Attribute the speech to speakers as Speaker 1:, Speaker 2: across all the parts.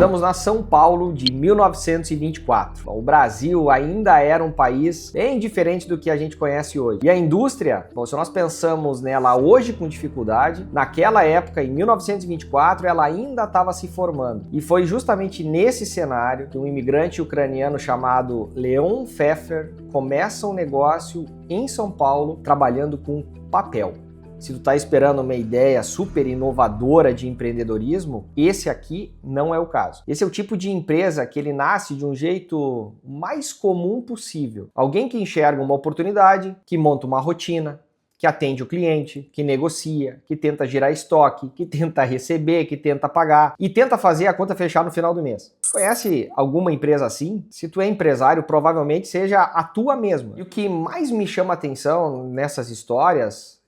Speaker 1: Estamos na São Paulo de 1924. O Brasil ainda era um país bem diferente do que a gente conhece hoje. E a indústria, bom, se nós pensamos nela hoje com dificuldade, naquela época, em 1924, ela ainda estava se formando. E foi justamente nesse cenário que um imigrante ucraniano chamado Leon Pfeffer começa um negócio em São Paulo trabalhando com papel. Se tu está esperando uma ideia super inovadora de empreendedorismo, esse aqui não é o caso. Esse é o tipo de empresa que ele nasce de um jeito mais comum possível. Alguém que enxerga uma oportunidade, que monta uma rotina, que atende o cliente, que negocia, que tenta gerar estoque, que tenta receber, que tenta pagar e tenta fazer a conta fechar no final do mês. Conhece alguma empresa assim? Se tu é empresário, provavelmente seja a tua mesma. E o que mais me chama a atenção nessas histórias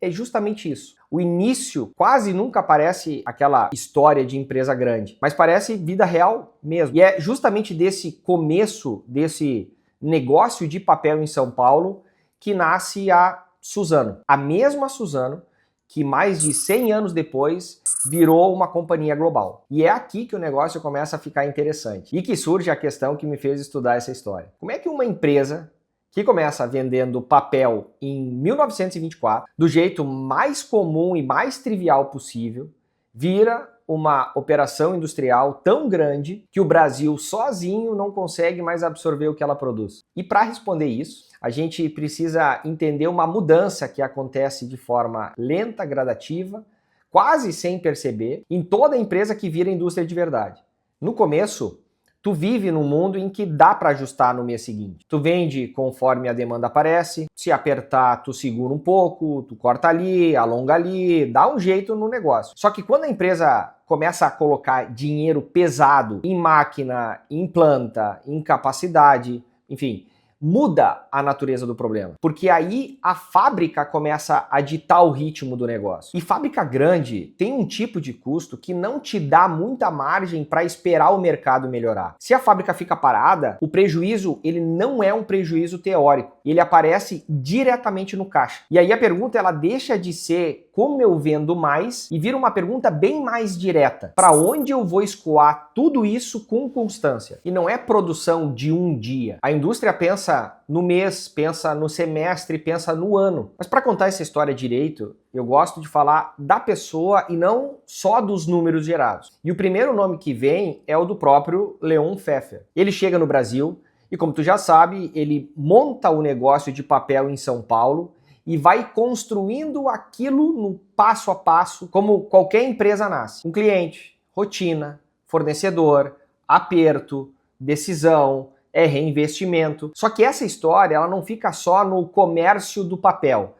Speaker 1: é justamente isso. O início quase nunca parece aquela história de empresa grande, mas parece vida real mesmo. E é justamente desse começo, desse negócio de papel em São Paulo, que nasce a Suzano. A mesma Suzano que mais de 100 anos depois virou uma companhia global. E é aqui que o negócio começa a ficar interessante. E que surge a questão que me fez estudar essa história. Como é que uma empresa que começa vendendo papel em 1924, do jeito mais comum e mais trivial possível, vira uma operação industrial tão grande que o Brasil sozinho não consegue mais absorver o que ela produz? E para responder isso, a gente precisa entender uma mudança que acontece de forma lenta, gradativa, quase sem perceber, em toda empresa que vira indústria de verdade. No começo, tu vive num mundo em que dá para ajustar no mês seguinte. Tu vende conforme a demanda aparece, se apertar tu segura um pouco, tu corta ali, alonga ali, dá um jeito no negócio. Só que quando a empresa começa a colocar dinheiro pesado em máquina, em planta, em capacidade, enfim, muda a natureza do problema. Porque aí a fábrica começa a ditar o ritmo do negócio. E fábrica grande tem um tipo de custo que não te dá muita margem para esperar o mercado melhorar. Se a fábrica fica parada, o prejuízo ele não é um prejuízo teórico. Ele aparece diretamente no caixa. E aí a pergunta ela deixa de ser como eu vendo mais e vira uma pergunta bem mais direta. Para onde eu vou escoar tudo isso com constância? E não é produção de um dia. A indústria pensa no mês, pensa no semestre, pensa no ano. Mas para contar essa história direito, eu gosto de falar da pessoa e não só dos números gerados. E o primeiro nome que vem é o do próprio Leon Pfeffer. Ele chega no Brasil e, como tu já sabe, ele monta o negócio de papel em São Paulo e vai construindo aquilo no passo a passo, como qualquer empresa nasce. Um cliente, rotina, fornecedor, aperto, decisão, reinvestimento. Só que essa história ela não fica só no comércio do papel.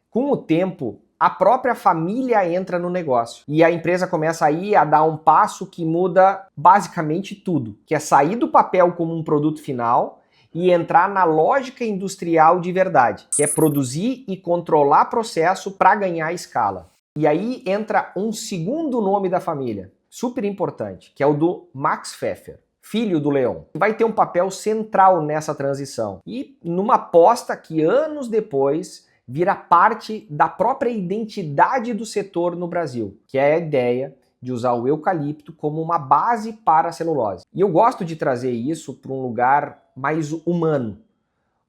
Speaker 1: Com o tempo, a própria família entra no negócio e a empresa começa aí a dar um passo que muda basicamente tudo, que é sair do papel como um produto final e entrar na lógica industrial de verdade, que é produzir e controlar processo para ganhar escala. E aí entra um segundo nome da família, super importante, que é o do Max Pfeffer, filho do Leon, que vai ter um papel central nessa transição e numa aposta que anos depois vira parte da própria identidade do setor no Brasil, que é a ideia de usar o eucalipto como uma base para a celulose. E eu gosto de trazer isso para um lugar mais humano,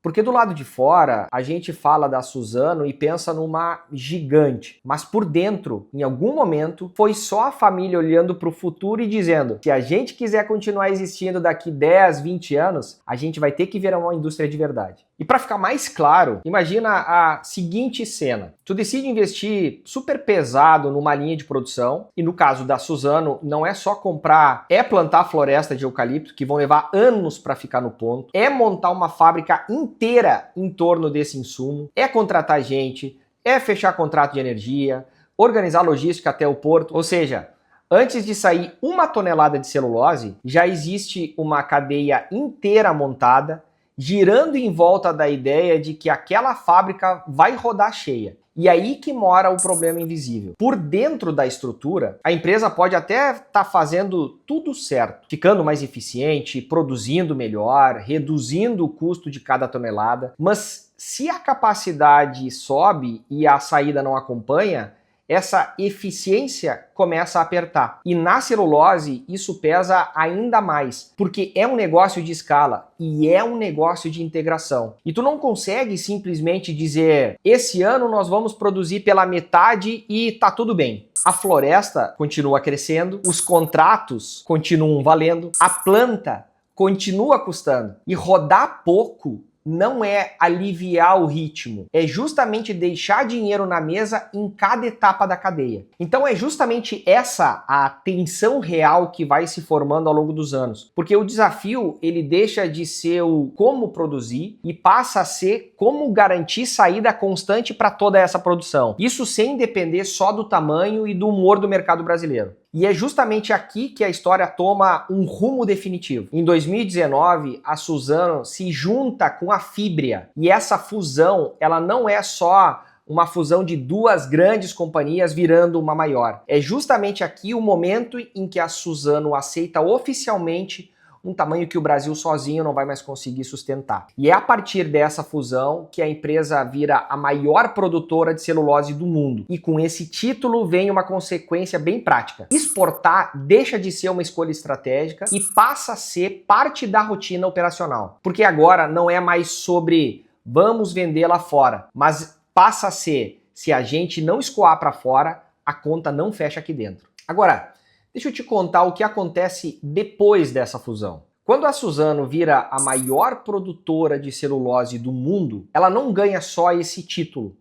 Speaker 1: porque do lado de fora a gente fala da Suzano e pensa numa gigante, mas por dentro, em algum momento, foi só a família olhando para o futuro e dizendo: se a gente quiser continuar existindo daqui 10, 20 anos, a gente vai ter que virar uma indústria de verdade. E para ficar mais claro, imagina a seguinte cena. Tu decide investir super pesado numa linha de produção, e no caso da Suzano, não é só comprar, é plantar floresta de eucalipto, que vão levar anos para ficar no ponto, é montar uma fábrica inteira em torno desse insumo, é contratar gente, é fechar contrato de energia, organizar logística até o porto, ou seja, antes de sair uma tonelada de celulose, já existe uma cadeia inteira montada, girando em volta da ideia de que aquela fábrica vai rodar cheia. E aí que mora o problema invisível. Por dentro da estrutura, a empresa pode até estar fazendo tudo certo, ficando mais eficiente, produzindo melhor, reduzindo o custo de cada tonelada, mas se a capacidade sobe e a saída não acompanha, essa eficiência começa a apertar. E na celulose isso pesa ainda mais, porque é um negócio de escala e é um negócio de integração. E tu não consegue simplesmente dizer, esse ano nós vamos produzir pela metade e tá tudo bem. A floresta continua crescendo, os contratos continuam valendo, a planta continua custando. E rodar pouco não é aliviar o ritmo, é justamente deixar dinheiro na mesa em cada etapa da cadeia. Então é justamente essa a tensão real que vai se formando ao longo dos anos, porque o desafio ele deixa de ser o como produzir e passa a ser como garantir saída constante para toda essa produção. Isso sem depender só do tamanho e do humor do mercado brasileiro. E é justamente aqui que a história toma um rumo definitivo. Em 2019, a Suzano se junta com a Fibria. E essa fusão, ela não é só uma fusão de duas grandes companhias virando uma maior. É justamente aqui o momento em que a Suzano aceita oficialmente um tamanho que o Brasil sozinho não vai mais conseguir sustentar. E é a partir dessa fusão que a empresa vira a maior produtora de celulose do mundo. E com esse título vem uma consequência bem prática. Exportar deixa de ser uma escolha estratégica e passa a ser parte da rotina operacional. Porque agora não é mais sobre vamos vender lá fora, mas passa a ser, se a gente não escoar para fora, a conta não fecha aqui dentro. Agora, deixa eu te contar o que acontece depois dessa fusão. Quando a Suzano vira a maior produtora de celulose do mundo, ela não ganha só esse título.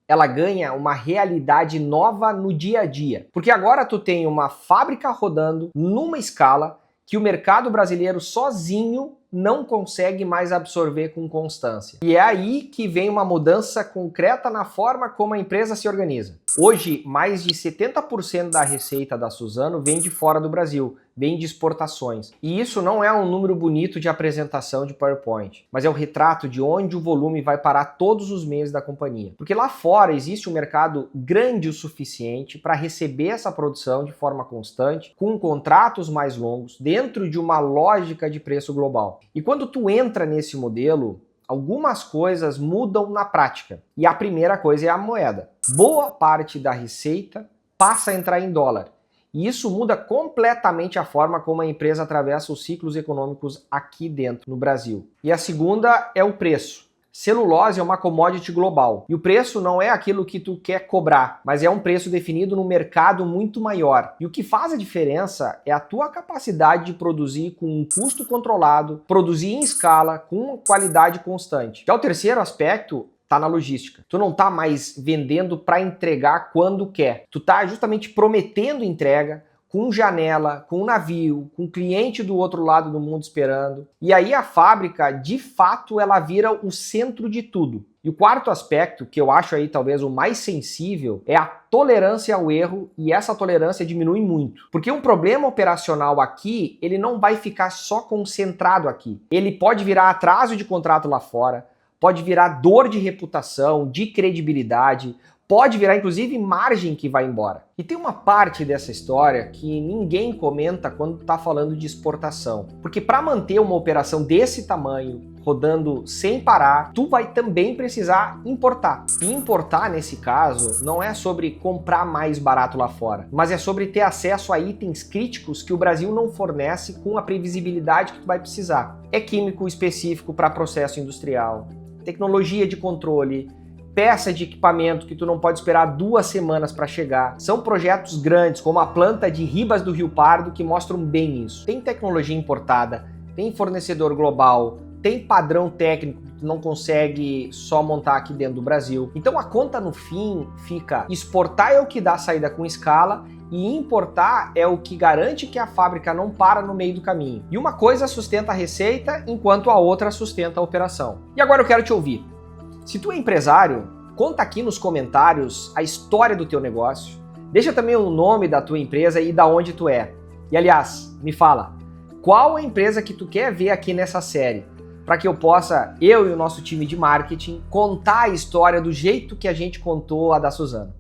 Speaker 1: Ela ganha uma realidade nova no dia a dia. Porque agora tu tem uma fábrica rodando numa escala que o mercado brasileiro sozinho não consegue mais absorver com constância. E é aí que vem uma mudança concreta na forma como a empresa se organiza. Hoje, mais de 70% da receita da Suzano vem de fora do Brasil, vem de exportações. E isso não é um número bonito de apresentação de PowerPoint, mas é o retrato de onde o volume vai parar todos os meses da companhia. Porque lá fora existe um mercado grande o suficiente para receber essa produção de forma constante, com contratos mais longos, dentro de uma lógica de preço global. E quando tu entra nesse modelo, algumas coisas mudam na prática. E a primeira coisa é a moeda. Boa parte da receita passa a entrar em dólar. E isso muda completamente a forma como a empresa atravessa os ciclos econômicos aqui dentro, no Brasil. E a segunda é o preço. Celulose é uma commodity global e o preço não é aquilo que tu quer cobrar, mas é um preço definido no mercado muito maior. E o que faz a diferença é a tua capacidade de produzir com um custo controlado, produzir em escala, com qualidade constante. Já o terceiro aspecto tá na logística. Tu não tá mais vendendo para entregar quando quer. Tu tá justamente prometendo entrega, com janela, com navio, com cliente do outro lado do mundo esperando. E aí a fábrica, de fato, ela vira o centro de tudo. E o quarto aspecto, que eu acho aí talvez o mais sensível, é a tolerância ao erro, e essa tolerância diminui muito. Porque um problema operacional aqui, ele não vai ficar só concentrado aqui. Ele pode virar atraso de contrato lá fora, pode virar dor de reputação, de credibilidade, pode virar inclusive margem que vai embora. E tem uma parte dessa história que ninguém comenta quando está falando de exportação. Porque para manter uma operação desse tamanho, rodando sem parar, tu vai também precisar importar. E importar, nesse caso, não é sobre comprar mais barato lá fora, mas é sobre ter acesso a itens críticos que o Brasil não fornece com a previsibilidade que tu vai precisar. É químico específico para processo industrial, tecnologia de controle, peça de equipamento que tu não pode esperar 2 semanas para chegar. São projetos grandes, como a planta de Ribas do Rio Pardo, que mostram bem isso. Tem tecnologia importada, tem fornecedor global, tem padrão técnico que tu não consegue só montar aqui dentro do Brasil. Então a conta no fim fica: exportar é o que dá saída com escala e importar é o que garante que a fábrica não para no meio do caminho. E uma coisa sustenta a receita, enquanto a outra sustenta a operação. E agora eu quero te ouvir. Se tu é empresário, conta aqui nos comentários a história do teu negócio. Deixa também o nome da tua empresa e da onde tu é. E aliás, me fala, qual a empresa que tu quer ver aqui nessa série? Para que eu possa, eu e o nosso time de marketing, contar a história do jeito que a gente contou a da Suzano.